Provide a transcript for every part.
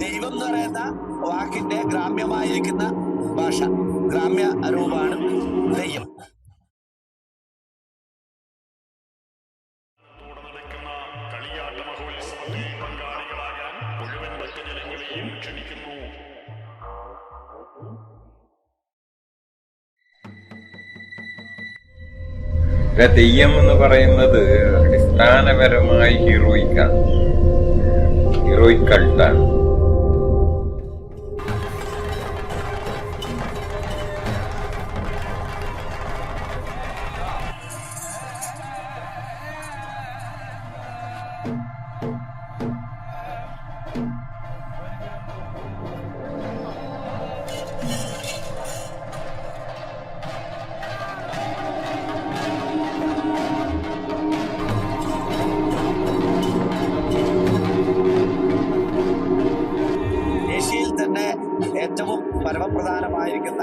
ദൈവം എന്ന് പറയുന്ന വാക്കിന്റെ ഗ്രാമ്യമായിരിക്കുന്ന ഭാഷ, ഗ്രാമ്യ രൂപമാണ് തെയ്യം. തെയ്യം എന്ന് പറയുന്നത് അടിസ്ഥാനപരമായി ഹീറോയിക് കൾട്ടാണ്. ഏറ്റവും പരമപ്രധാനമായിരിക്കുന്ന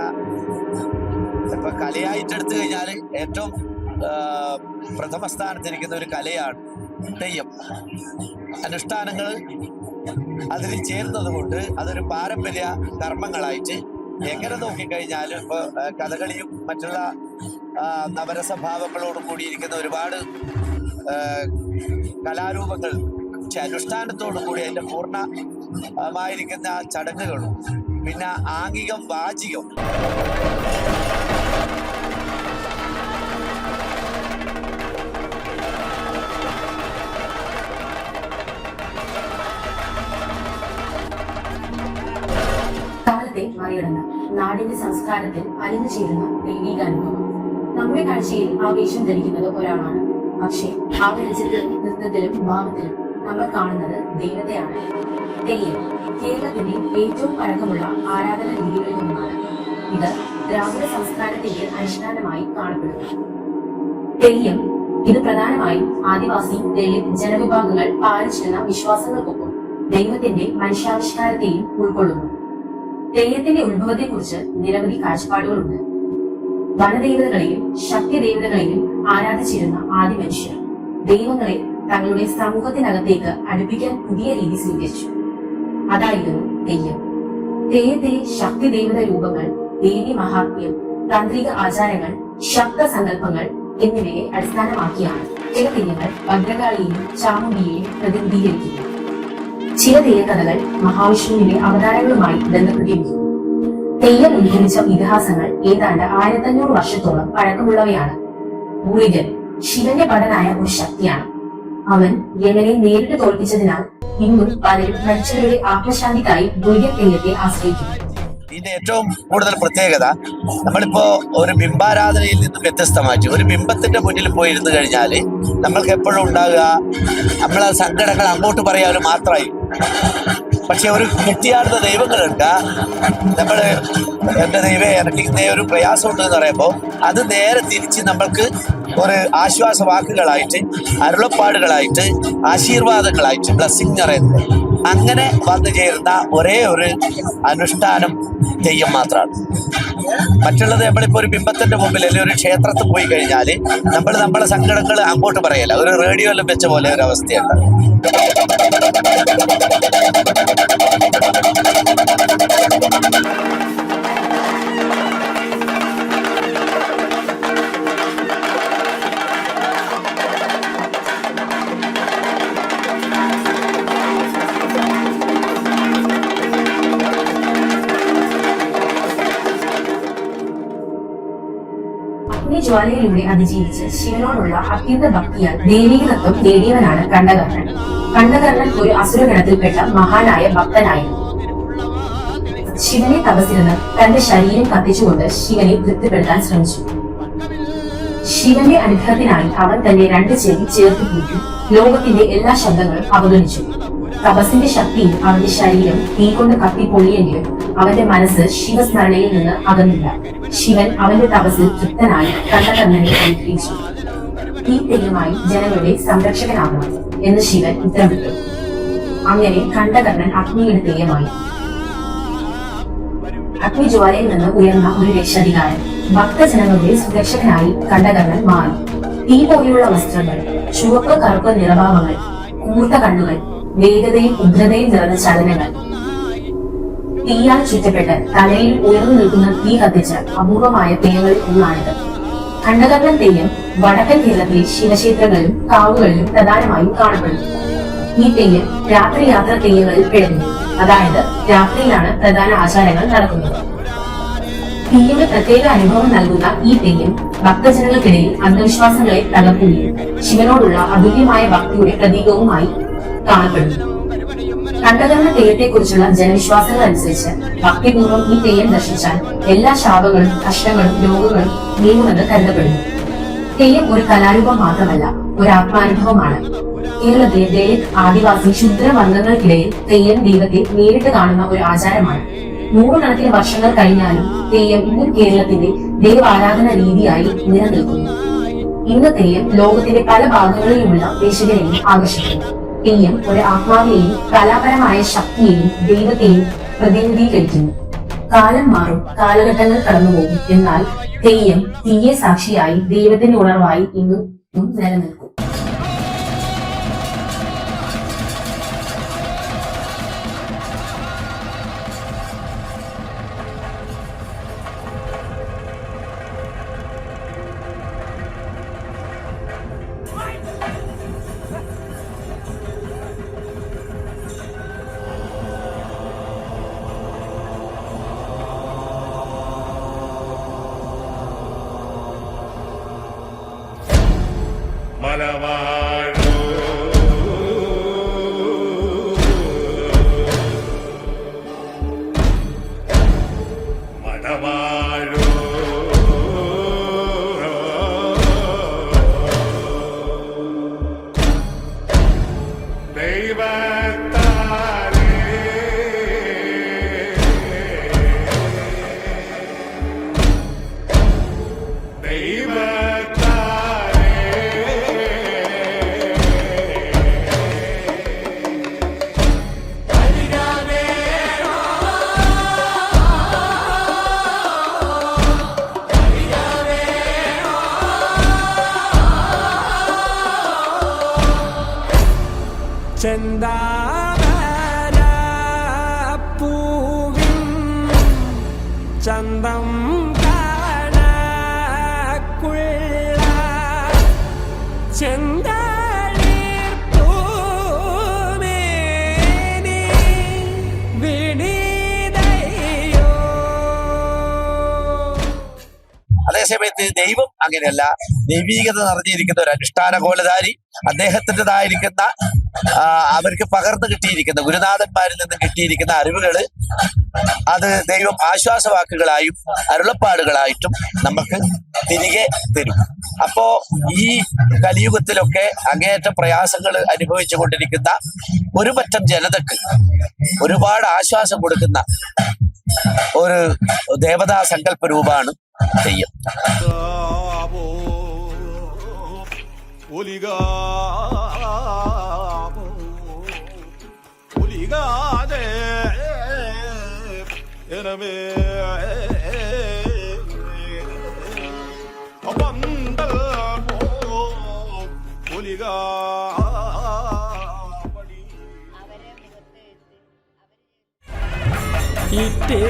ഇപ്പൊ കലയായിട്ടെടുത്തു കഴിഞ്ഞാൽ ഏറ്റവും പ്രഥമ സ്ഥാനത്തിരിക്കുന്ന ഒരു കലയാണ് തെയ്യം. അനുഷ്ഠാനങ്ങൾ അതിൽ ചേരുന്നത് കൊണ്ട് അതൊരു പാരമ്പര്യ കർമ്മങ്ങളായിട്ട് എങ്ങനെ നോക്കിക്കഴിഞ്ഞാലും ഇപ്പൊ കഥകളിയും മറ്റുള്ള നവരസഭാവങ്ങളോടും കൂടിയിരിക്കുന്ന ഒരുപാട് കലാരൂപങ്ങൾ അനുഷ്ഠാനത്തോടു കൂടി അതിന്റെ പൂർണ്ണമായിരിക്കുന്ന ചടങ്ങുകളും പിന്നെ ആംഗികം വാചികം കാലത്തെ മറികടന്ന നാടിന്റെ സംസ്കാരത്തിൽ അലിഞ്ഞു ചേരുന്ന ദൈവികാനുഭവം. നമ്മുടെ കാഴ്ചയിൽ ആവേശം ധരിക്കുന്നത് ഒരാളാണ്, പക്ഷേ ആ വെളിച്ചത്തിലും നൃത്തത്തിലും ഭാവത്തിലും നമ്മൾ കാണുന്നത് ദൈവത്തെയാണ്. തെയ്യം കേരളത്തിന്റെ ഏറ്റവും പഴക്കമുള്ള ആരാധന രീതികളിൽ ഒന്നാണ്. ഇത് ദ്രാവിഡ സംസ്കാരത്തിന്റെ അനുഷ്ഠാനമായി കാണപ്പെടുന്നു. തെയ്യം ഇത് പ്രധാനമായും ആദിവാസി ദളിത് ജനവിഭാഗങ്ങൾ പാലിച്ചിരുന്ന വിശ്വാസങ്ങൾക്കൊപ്പം ദൈവത്തിന്റെ മനുഷ്യാവിഷ്കാരത്തെയും ഉൾക്കൊള്ളുന്നു. തെയ്യത്തിന്റെ ഉത്ഭവത്തെക്കുറിച്ച് നിരവധി കാഴ്ചപ്പാടുകളുണ്ട്. വനദേവതകളെയും ശക്തിദേവതകളെയും ആരാധിച്ചിരുന്ന ആദ്യ മനുഷ്യർ ദൈവങ്ങളെ തങ്ങളുടെ സമൂഹത്തിനകത്തേക്ക് അടുപ്പിക്കാൻ പുതിയ രീതി സ്വീകരിച്ചു. അതായിരുന്നു തെയ്യം. തെയ്യത്തിലെ ശക്തി ദേവത രൂപങ്ങൾ, ദേവി മഹാത്മ്യം, താന്ത്രിക ആചാരങ്ങൾ, ശബ്ദസങ്കല്പങ്ങൾ എന്നിവയെ അടിസ്ഥാനമാക്കിയാണ് ചില തെയ്യങ്ങൾ ഭദ്രകാളിയെയും ചാമുണ്ടിയെയും പ്രതിനിധീകരിക്കുന്നു. ചില തെയ്യക്കഥകൾ മഹാവിഷ്ണുവിന്റെ അവതാരങ്ങളുമായി ബന്ധപ്പെട്ടിരിക്കുന്നു. തെയ്യം ഉത്ഭവിച്ച ഇതിഹാസങ്ങൾ ഏതാണ്ട് 1500 വർഷത്തോളം പഴക്കമുള്ളവയാണ്. മുരുകൻ ശിവന്റെ ഭടനായ ഒരു ശക്തിയാണ്. അവൻ യമനെ നേരിട്ട് തോൽപ്പിച്ചതിനാൽ ഇന്നും പലരും മരിച്ചവരുടെ ആത്മശാന്തിക്കായി മുരുകൻ തെയ്യത്തെ ആശ്രയിക്കുന്നു. ഇതിന്റെ ഏറ്റവും കൂടുതൽ പ്രത്യേകത നമ്മളിപ്പോ ഒരു ബിംബാരാധനയിൽ നിന്നും വ്യത്യസ്തമാറ്റി ഒരു ബിംബത്തിന്റെ മുന്നിൽ പോയിരുന്നു കഴിഞ്ഞാൽ നമ്മൾക്ക് എപ്പോഴും ഉണ്ടാകുക നമ്മളെ സങ്കടങ്ങൾ അങ്ങോട്ട് പറയാനും മാത്രമായി. പക്ഷെ ഒരു കെട്ടിയാടുന്ന ദൈവങ്ങളുണ്ട്, നമ്മള് എന്റെ ദൈവം എനിക്ക് ഇന്നേ ഒരു പ്രയാസമുണ്ട് എന്ന് പറയുമ്പോൾ അത് നേരെ തിരിച്ച് നമ്മൾക്ക് ഒരു ആശ്വാസ വാക്കുകളായിട്ട്, അരുളപ്പാടുകളായിട്ട്, ആശീർവാദങ്ങളായിട്ട്, ബ്ലസ്സിങ് പറയുന്നത് അങ്ങനെ വന്നു ചേരുന്ന ഒരേ ഒരു അനുഷ്ഠാനം തെയ്യം മാത്രമാണ്. മറ്റുള്ളത് നമ്മളിപ്പോ ഒരു ബിംബത്തിന്റെ മുമ്പിൽ അല്ലെങ്കിൽ ഒരു ക്ഷേത്രത്തിൽ പോയി കഴിഞ്ഞാൽ നമ്മളെ സങ്കടങ്ങൾ അങ്ങോട്ട് പറയല, ഒരു റേഡിയോയിലും വെച്ച പോലെ ഒരു അവസ്ഥയാണ്. ജ്വാലയിലൂടെ അതിജീവിച്ച് ശിവനോടുള്ള അത്യന്ത ഭക്തിയാൽ ദൈവിക തത്വം നേടിയവനാണ് കണ്ഠകർണൻ. കണ്ഠകർണൻ ഒരു അസുരഗണത്തിൽപ്പെട്ട മഹാനായ ഭക്തനായിരുന്നു. ശിവനെ തപസ്സിരുന്ന് തന്റെ ശരീരം കത്തിച്ചുകൊണ്ട് ശിവനെ തൃപ്തിപ്പെടുത്താൻ ശ്രമിച്ചു. ശിവന്റെ അനുഗ്രഹത്തിനായി അവൻ തന്റെ 2 ചെവി ചേർത്ത് കൂട്ടി ലോകത്തിന്റെ എല്ലാ ശബ്ദങ്ങളും അവഗണിച്ചു. തപസ്സിന്റെ ശക്തിയിൽ അവന്റെ ശരീരം തീ കൊണ്ട് കത്തിപ്പൊള്ളിയെങ്കിലും അവന്റെ മനസ്സ് ശിവസ്മരണയിൽ നിന്ന് അകന്നില്ല. ശിവൻ അവന്റെ തപസ്സിൽ തൃപ്തനായി കണ്ഠകർണനെ അനുഗ്രഹിച്ചു. ഈ തെയ്യമായി ജനങ്ങളുടെ സംരക്ഷകനാകണം എന്ന് ശിവൻ ഉത്തരവിട്ടു. അങ്ങനെ കണ്ഠകർണൻ അഗ്നിയുടെ തെയ്യമായി. അഗ്നിജ്വാലയിൽ നിന്ന് ഉയർന്ന ഒരു രക്ഷാധികാരൻ ഭക്തജനങ്ങളുടെ സുരക്ഷകനായി കണ്ഠകർണൻ മാറി. തീ പോലെയുള്ള വസ്ത്രങ്ങൾ, ചുവപ്പ് കറുപ്പ് നിറഭാവങ്ങൾ, കൂർത്ത കണ്ണുകൾ, വേഗതയും ഉഗ്രതയും നിറഞ്ഞ ചലനങ്ങൾ. തീയാൽ ചുറ്റപ്പെട്ട് തലയിൽ ഉയർന്നു നിൽക്കുന്ന തീ കത്തിച്ച അപൂർവമായ തെയ്യങ്ങളിൽ ഒന്നാണിത്. ഖണ്ഡകർണൻ തെയ്യം വടക്കൻ കേരളത്തിലെ ശിവക്ഷേത്രങ്ങളിലും കാവുകളിലും പ്രധാനമായും കാണപ്പെടുന്നു. ഈ തെയ്യം രാത്രി യാത്ര തെയ്യങ്ങളിൽ പെടുന്നു. അതായത് രാത്രിയിലാണ് പ്രധാന ആചാരങ്ങൾ നടക്കുന്നത്. തീയുടെ പ്രത്യേക അനുഭവം നൽകുന്ന ഈ തെയ്യം ഭക്തജനങ്ങൾക്കിടയിൽ അന്ധവിശ്വാസങ്ങളെ തകർക്കുകയും ശിവനോടുള്ള അതുല്യമായ ഭക്തിയുടെ പ്രതീകവുമായി കാണപ്പെടുന്നു. ഖണ്ഡകർണ തെയ്യത്തെക്കുറിച്ചുള്ള ജനവിശ്വാസങ്ങൾ അനുസരിച്ച് ഭക്തിപൂർവ്വം ഈ തെയ്യം ദർശിച്ചാൽ എല്ലാ ശാപങ്ങളും കഷ്ടങ്ങളും രോഗങ്ങളും നീങ്ങുമെന്ന് കരുതപ്പെടുന്നു. തെയ്യം ഒരു കലാരൂപം മാത്രമല്ല, ഒരു ആത്മാനുഭവമാണ്. കേരളത്തിലെ ദളിത്, ആദിവാസി, ശൂദ്ര വർഗങ്ങൾക്കിടയിൽ തെയ്യം ദൈവത്തെ നേരിട്ട് കാണുന്ന ഒരു ആചാരമാണ്. നൂറുകണക്കിന് വർഷങ്ങൾ കഴിഞ്ഞാലും തെയ്യം ഇന്നും കേരളത്തിന്റെ ദൈവാരാധന രീതിയായി നിലനിൽക്കുന്നു. ഇന്ന് തെയ്യം ലോകത്തിന്റെ പല ഭാഗങ്ങളിലുമുള്ള ദേശികരെയും ആകർഷിക്കുന്നു. തെയ്യം ഒരു ആത്മാവിനെയും കലാപരമായ ശക്തിയെയും ദൈവത്തെയും പ്രതിനിധീകരിക്കുന്നു. കാലം മാറും, കാലഘട്ടങ്ങൾ കടന്നുപോകും, എന്നാൽ തെയ്യം തീയെ സാക്ഷിയായി ദൈവത്തിന്റെ ഉണർവായി ഇന്നും നിലനിൽക്കും. മലവാഴൂ മലവാഴൂ ദൈവത്താലേ ചെന്താമരപ്പൂവിൻ ചന്തം കാണക്കുള്ള ചെന്തളിർപ്പൂമേനി വിനീതയോ. അതേസമയത്ത് ദൈവം അങ്ങനെയല്ല, ദൈവീകത നിറഞ്ഞിരിക്കുന്ന ഒരു അനുഷ്ഠാന കോലധാരി. അദ്ദേഹത്തിൻ്റെതായിരിക്കുന്ന അവർക്ക് പകർന്നു കിട്ടിയിരിക്കുന്ന ഗുരുനാഥന്മാരിൽ നിന്ന് കിട്ടിയിരിക്കുന്ന അറിവുകള് അത് ദൈവം ആശ്വാസവാക്കുകളായും അരുളപ്പാടുകളായിട്ടും നമുക്ക് തിരികെ തരും. അപ്പോ ഈ കലിയുഗത്തിലൊക്കെ അങ്ങേയറ്റം പ്രയാസങ്ങൾ അനുഭവിച്ചു കൊണ്ടിരിക്കുന്ന ഒരു പറ്റം ജനതക്ക് ഒരുപാട് ആശ്വാസം കൊടുക്കുന്ന ഒരു ദേവതാ സങ്കല്പ രൂപമാണ് തെയ്യം. ഒലികാതെ எனவே പന്തൽ ഒലികാപടി ഇറ്റേ